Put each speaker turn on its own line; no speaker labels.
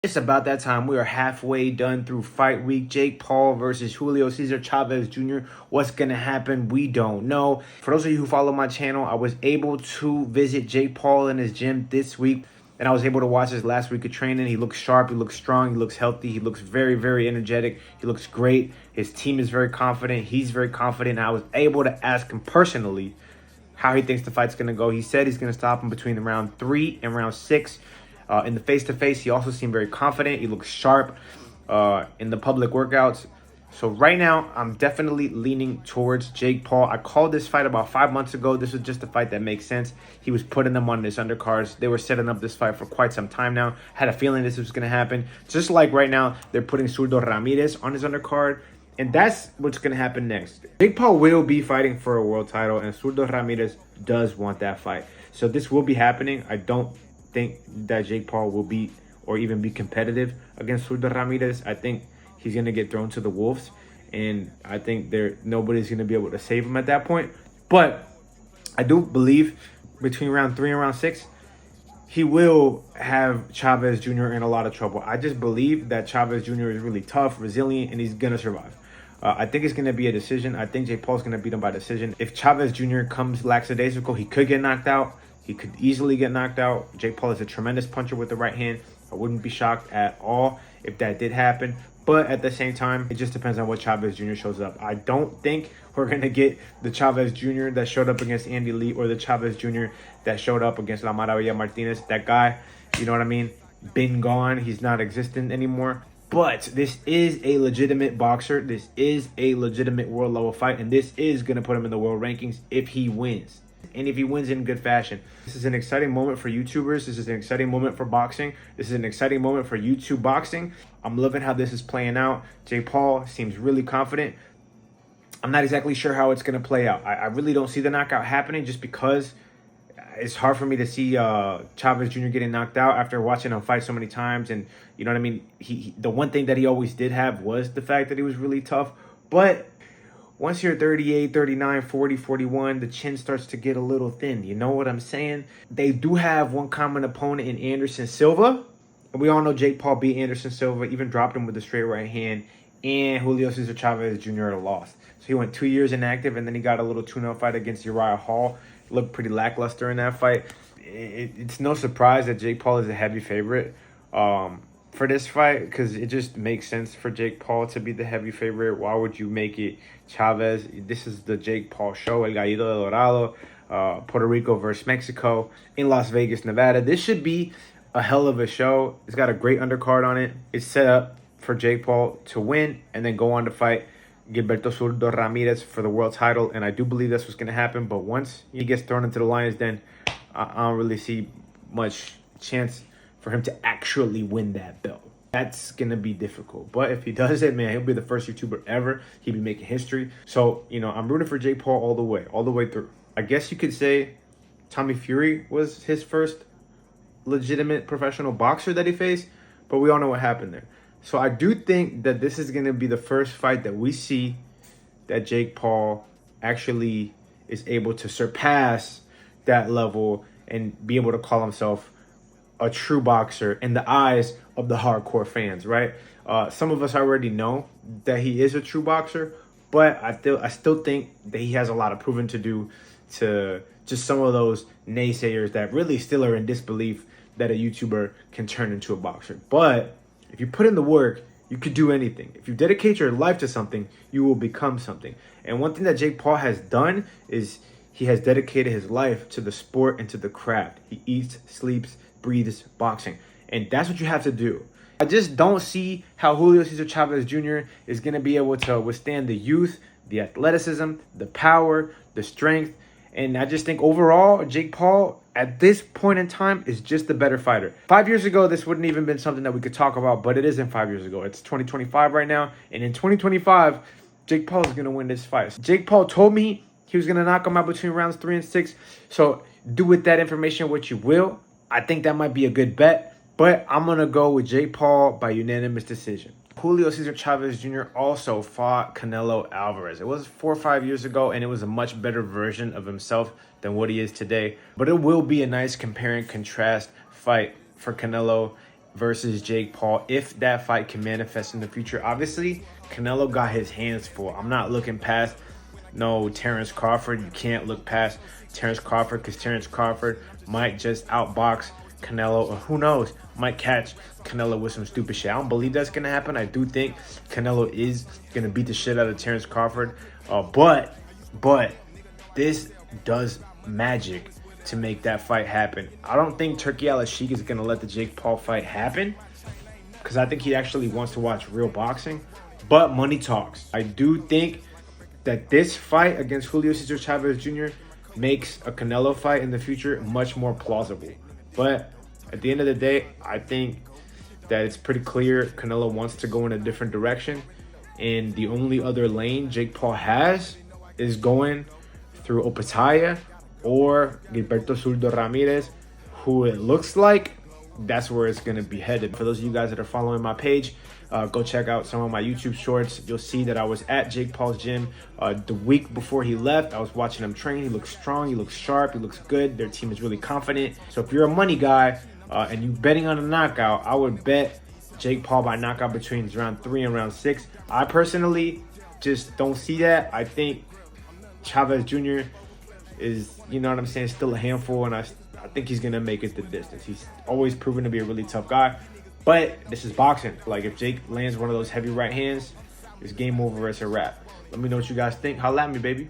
It's about that time. We are halfway done through fight week. Jake Paul versus Julio Cesar Chavez Jr. What's going to happen? We don't know. For those of you who follow my channel, I was able to visit Jake Paul in his gym this week, and I was able to watch his last week of training. He looks sharp. He looks strong. He looks healthy. He looks very, very energetic. He looks great. His team is very confident. He's very confident. I was able to ask him personally how he thinks the fight's going to go. He said he's going to stop him between round 3 and round 6. In the face-to-face, he also seemed very confident. He looks sharp in the public workouts. So right now, I'm definitely leaning towards Jake Paul. I called this fight about 5 months ago. This was just a fight that makes sense. He was putting them on his undercards. They were setting up this fight for quite some time now. Had a feeling this was going to happen. Just like right now, they're putting Zurdo Ramirez on his undercard. And that's what's going to happen next. Jake Paul will be fighting for a world title, and Zurdo Ramirez does want that fight. So this will be happening. I don't think that Jake Paul will beat or even be competitive against Julio Ramirez. I think he's going to get thrown to the wolves, and I think nobody's going to be able to save him at that point. But I do believe between round 3 and round 6, he will have Chavez Jr. in a lot of trouble. I just believe that Chavez Jr. is really tough, resilient, and he's going to survive. I think it's going to be a decision. I think Jake Paul's going to beat him by decision. If Chavez Jr. comes lackadaisical, he could get knocked out. He could easily get knocked out. Jake Paul is a tremendous puncher with the right hand. I wouldn't be shocked at all if that did happen. But at the same time, it just depends on what Chavez Jr. shows up. I don't think we're going to get the Chavez Jr. that showed up against Andy Lee or the Chavez Jr. that showed up against La Maravilla Martinez. That guy, you know what I mean? Been gone. He's not existent anymore. But this is a legitimate boxer. This is a legitimate world level fight. And this is going to put him in the world rankings if he wins. And if he wins in good fashion. This is an exciting moment for YouTubers. This is an exciting moment for boxing. This is an exciting moment for YouTube boxing. I'm loving how this is playing out. Jake Paul seems really confident. I'm not exactly sure how it's going to play out. I really don't see the knockout happening just because it's hard for me to see Chavez Jr. getting knocked out after watching him fight so many times. And you know what I mean? The one thing that he always did have was the fact that he was really tough. But once you're 38, 39, 40, 41, the chin starts to get a little thin. You know what I'm saying? They do have one common opponent in Anderson Silva. And we all know Jake Paul beat Anderson Silva, even dropped him with a straight right hand. And Julio Cesar Chavez Jr. lost. So he went 2 years inactive, and then he got a little tune-up fight against Uriah Hall. Looked pretty lackluster in that fight. It's no surprise that Jake Paul is a heavy favorite for this fight, because it just makes sense for Jake Paul to be the heavy favorite. Why would you make it Chavez? This is the Jake Paul show, El Gallito de Dorado, Puerto Rico versus Mexico in Las Vegas, Nevada. This should be a hell of a show. It's got a great undercard on it. It's set up for Jake Paul to win and then go on to fight Gilberto Zurdo Ramirez for the world title, and I do believe that's what's going to happen. But once he gets thrown into the Lions Den, I don't really see much chance for him to actually win that belt. That's going to be difficult. But if he does it, man, he'll be the first YouTuber ever. He'll be making history. So, you know, I'm rooting for Jake Paul all the way through. I guess you could say Tommy Fury was his first legitimate professional boxer that he faced, but we all know what happened there. So I do think that this is going to be the first fight that we see that Jake Paul actually is able to surpass that level and be able to call himself a true boxer in the eyes of the hardcore fans, right? Some of us already know that he is a true boxer, but I still think that he has a lot of proving to do to just some of those naysayers that really still are in disbelief that a YouTuber can turn into a boxer. But if you put in the work, you could do anything. If you dedicate your life to something, you will become something. And one thing that Jake Paul has done is he has dedicated his life to the sport and to the craft. He eats, sleeps, breathes boxing. And that's what you have to do. I just don't see how Julio Cesar Chavez Jr. is going to be able to withstand the youth, the athleticism, the power, the strength. And I just think overall, Jake Paul, at this point in time, is just the better fighter. 5 years ago, this wouldn't even been something that we could talk about, but it isn't 5 years ago. It's 2025 right now. And in 2025, Jake Paul is going to win this fight. Jake Paul told me he was going to knock him out between rounds 3 and 6. So do with that information what you will. I think that might be a good bet. But I'm going to go with Jake Paul by unanimous decision. Julio Cesar Chavez Jr. also fought Canelo Alvarez. It was 4 or 5 years ago, and it was a much better version of himself than what he is today. But it will be a nice compare and contrast fight for Canelo versus Jake Paul, if that fight can manifest in the future. Obviously, Canelo got his hands full. I'm not looking past no Terrence Crawford. You can't look past Terrence Crawford because Terrence Crawford might just outbox Canelo, or who knows, might catch Canelo with some stupid shit. I don't believe that's gonna happen. I do think Canelo is gonna beat the shit out of Terrence Crawford, but this does magic to make that fight happen. I don't think Turki Al-Sheikh is gonna let the Jake Paul fight happen because I think he actually wants to watch real boxing. But money talks. I do think that this fight against Julio Cesar Chavez Jr. makes a Canelo fight in the future much more plausible. But at the end of the day, I think that it's pretty clear Canelo wants to go in a different direction. And the only other lane Jake Paul has is going through Opetaya or Gilberto Zurdo Ramirez, who it looks like that's where it's going to be headed. For those of you guys that are following my page, go check out some of my YouTube shorts. You'll see that I was at Jake Paul's gym the week before he left. I was watching him train. He looks strong. He looks sharp. He looks good. Their team is really confident. So if you're a money guy and you're betting on a knockout, I would bet Jake Paul by knockout between round 3 and round 6. I personally just don't see that. I think Chavez Jr. is, you know what I'm saying, still a handful, and I think he's going to make it the distance. He's always proven to be a really tough guy. But this is boxing. Like, if Jake lands one of those heavy right hands, it's game over. It's a wrap. Let me know what you guys think. Holla at me, baby.